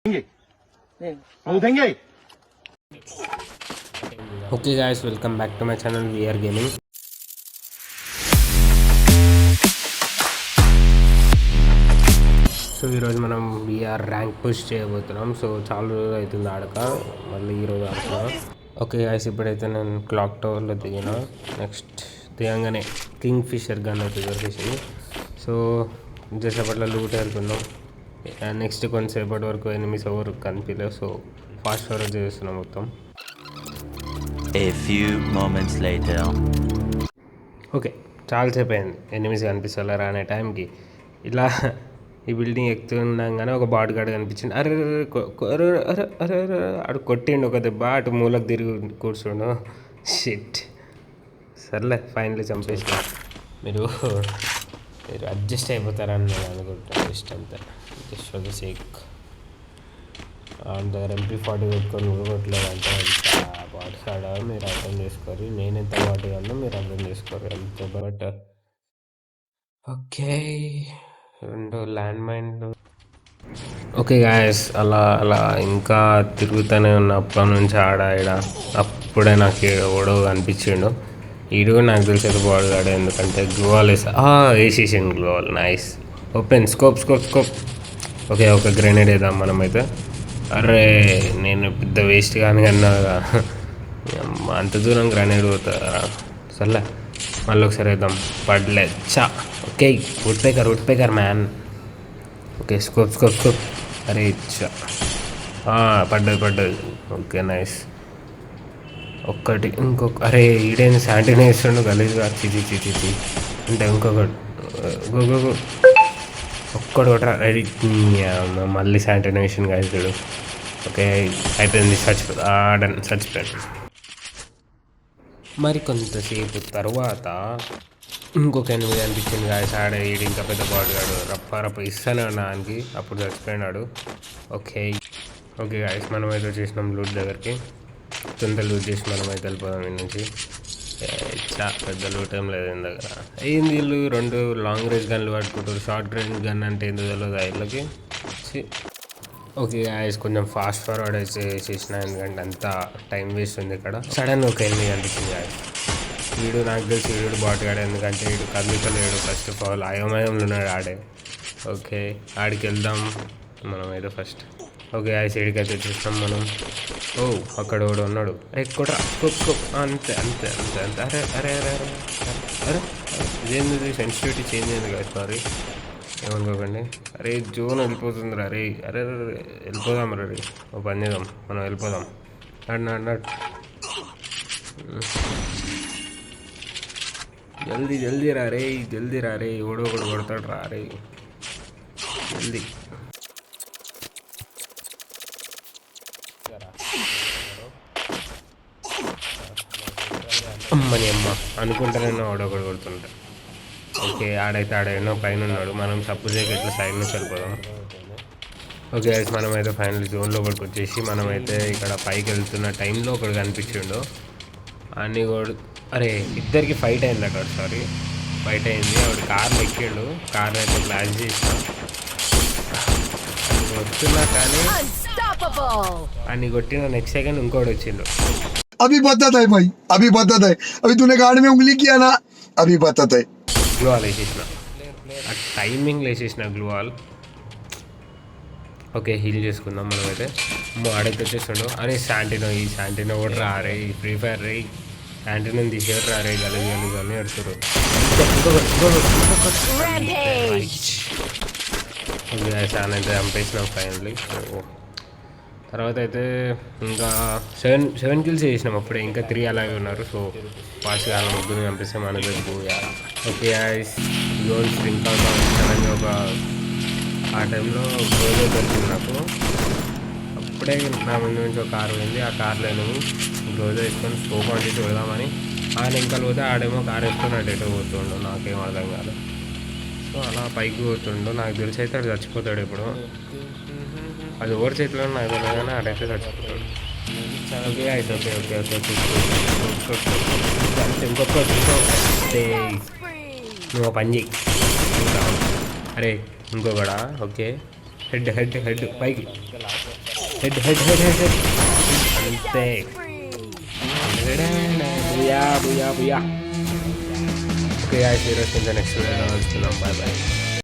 Okay guys, welcome back to my channel VR Gaming. So ఈరోజు మనం VR rank push చేయబోతున్నాం. So చాలా రోజులు అవుతుంది ఆడక, మళ్ళీ ఈరోజు ఆడుతున్నాం. ఓకే గాయస్, ఇప్పుడైతే నేను క్లాక్ టవర్లో దిగిన. నెక్స్ట్ దిగంగానే కింగ్ ఫిషర్ గన్ అయితే దొరికేసింది. సో ఇంతసేపట్లో లూట్ వెళ్తున్నాం. నెక్స్ట్ కొంతసేపటి వరకు ఎనిమిస్ ఎవరు కనిపించలేదు. సో ఫాస్ట్ ఫార్వర్డ్ చేస్తున్నాం మొత్తం. A few moments later. Okay, చాలాసేపు అయింది ఎనిమిస్ కనిపిస్తలేరా అనే టైంకి ఇలా ఈ బిల్డింగ్ ఎక్కుతుండగానే ఒక బాడీ గార్డ్ కనిపించింది. అరే అరే అరే అరే అరే అటు కొట్టిండు ఒక దెబ్బ, అటు మూలకు తిరిగి కూర్చుండు. షిట్, సర్లే ఫైనల్లీ చంపేసిన. మీరు అడ్జస్ట్ అయిపోతారని నేను అనుకుంటాను. జస్ట్ అంతే, జస్ట్ ఫర్ ద సేక్. దగ్గర MP40 పెట్టుకొని కొట్టలేదు అంటే ఎంత బాడీ కాడ మీరు అర్థం చేసుకోరు. నేను ఎంత బాడీ కాదో మీరు అర్థం చేసుకోరు అంతే. బట్ ఓకే, రెండు ల్యాండ్ మైన్లు. ఓకే గాయస్, అలా అలా ఇంకా తిరుగుతూనే ఉన్నప్పటి నుంచి ఆడ అప్పుడే నాకు ఓడో అనిపించిండు. ఈడు కూడా నాకు తెలిసేది బాడీ కాడు, ఎందుకంటే గ్లోవాల్ వేసేసిండు. Gloo wall nice. Open scope scope scope. Okay, ఒక గ్రెనేడ్ వేద్దాం మనమైతే. అరే నేను పెద్ద వేస్ట్ కానీ కన్నా అంత దూరం గ్రెనేడ్ పోతారా? సర్లే మళ్ళీ ఒకసారి వేద్దాం. పడలే చా. Okay, woodpecker man. Okay, scope scope scope. అరే చా, పడ్డది. Okay nice. ఒక్కటి ఇంకొక. అరే ఈడేని శాంటినే ఇస్తుండు గలీజ్గా. చిచి అంటే ఇంకొకటి. గో ఒక్కడు కొట్టరా. రెడీ, మళ్ళీ శానిటైజేషన్ కాదు. ఓకే అయిపోయింది. చచ్చిపోయాడు. మరి కొంతసేపు తర్వాత ఇంకొక ఎనిమిది అనిపించింది గాయస్. ఆడే ఈడు ఇంకా పెద్ద బాడుగాడు రప్ప ఇస్తానే ఉన్నానికి, అప్పుడు చచ్చిపోయినాడు. ఓకే గాయస్, మనమైతే వచ్చేసినాం లూట్ దగ్గరికి. తొందర లూట్ చేసి మనమైతే వెళ్ళిపోదాం ఈ నుంచి. పెద్ద లూట్ ఏం లేదు ఈయన దగ్గర. ఏంది వీళ్ళు రెండు లాంగ్ రేంజ్ గన్లు పట్టుకుంటారు, షార్ట్ రేంజ్ గన్ అంటే ఏందో తెలియదు వీళ్ళకి. ఓకే గాయస్, కొంచెం ఫాస్ట్ ఫార్వర్డ్ అయితే చేసిన, ఎందుకంటే అంత టైం వేస్ట్ ఉంది ఇక్కడ. సడన్ ఒక ఎనిమిది అనిపించింది గాయస్. వీడు నాకు తెలిసి వీడు బాటుగాడు, ఎందుకంటే వీడు కదులుతలేడు. ఫస్ట్ ఆఫ్ ఆల్ అయోమయంలో ఉన్నాడు ఆడే. ఓకే, ఆడికి వెళ్దాం మనమైతే ఫస్ట్. ఓకే గాయస్, ఏడికైతే వచ్చేస్తాం మనం. ఓ అక్కడ కూడా ఉన్నాడు. ఎక్కువ స్కోప్. అంతే. అరే అరే అరే అరే అరే ఇదేంది సెన్సిటివిటీ చేంజ్ అయింది కదా. సారీ, ఏమనుకోకండి. అరే జోన్ వెళ్ళిపోతుంది రా. అరే అరే అరే వెళ్ళిపోదాం రే. ఓ పని చేద్దాం, మనం వెళ్ళిపోదాం. నాడు జల్దీ రా రే. ఎవడో ఒకడు కొడతాడు రా రే, జల్దీ. అమ్మని అమ్మ అనుకుంటానన్నా వాడొకడు కొడుతుంటా. ఓకే, ఆడైనా పైన ఉన్నాడు. మనం సపోజ్ ఇట్లా సైడ్ నుంచి వెళ్ళిపోదాం. ఓకే అయితే మనమైతే ఫైనల్ జోన్ లోపలికి వచ్చేసి మనమైతే ఇక్కడ పైకి వెళ్తున్న టైంలో ఒకడు కనిపించిండు. అన్నీ కూడా అరే ఇద్దరికి ఫైట్ అయింది అక్కడ. సారీ, ఫైట్ అయింది. వాడు కార్లు ఎక్కాడు, కార్లు అయితే క్లాష్ చేసిన. వస్తున్నా కానీ అన్ని కొట్టిన నెక్స్ట్ సెకండ్ ఇంకోటి వచ్చిండు. अभी बदत है भाई, अभी बदत है. अभी तूने गाड़ी में उंगली किया ना, अभी बदत है. గ్లూవాల్ వేసేసిన, ఆ టైమింగ్ వేసేసిన గ్లూవాల్. ఓకే, హీల్ చేసుకుందాం మనమైతే. ఆడైతే వచ్చేస్తుండు. అరే శాంటినో కూడా రారే. ఈ ఫ్రీ ఫైర్ రే శాంటినోని తీసేవారు రారే. గలీజ్ అని అడుగుతారు. ఓకే, శాన్ అయితే చంపేసినాం ఫైనల్లీ. తర్వాత అయితే ఇంకా సెవెన్ కిల్స్ చేసినాం అప్పుడే. ఇంకా 3 అలాగే ఉన్నారు. సో ఫాస్ట్గా ముగ్గురు చంపిస్తే మనకు పోయాలి. ఓకే జోన్ స్ప్రింక్ అవుతా సడన్గా ఒక ఆ టైంలో రోజు దొరికింది నాకు. అప్పుడే నా ముందు నుంచి ఒక కారు పోయింది. ఆ కార్లో నువ్వు రోజు వేసుకొని స్కోప్ అంటే చూడదామని ఆయన ఇంకా పోతే ఆడేమో కారు వేసుకొని అటు పోతుండు. నాకేం అర్థం కాదు. సో అలా పైకి పోతుండు. నాకు తెలిసి అయితే అటు చచ్చిపోతాడు ఇప్పుడు. అది ఎవరి చేతిలో నాకు తెలియదు కానీ ఆడైతే చచ్చిపోతాడు. ఓకే అయితే ఓకే ఇంకొక నువ్వు పని చెయ్యి. అరే ఇంకొకడా. ఓకే, హెడ్ పైకి. Head head head head head అంతే. బుయా బుయా బుయా. ఓకే గాయ్స్, ఈరోజు ఇంకా నెక్స్ట్ వీడియోలో కలుసుకుందాం. Bye bye.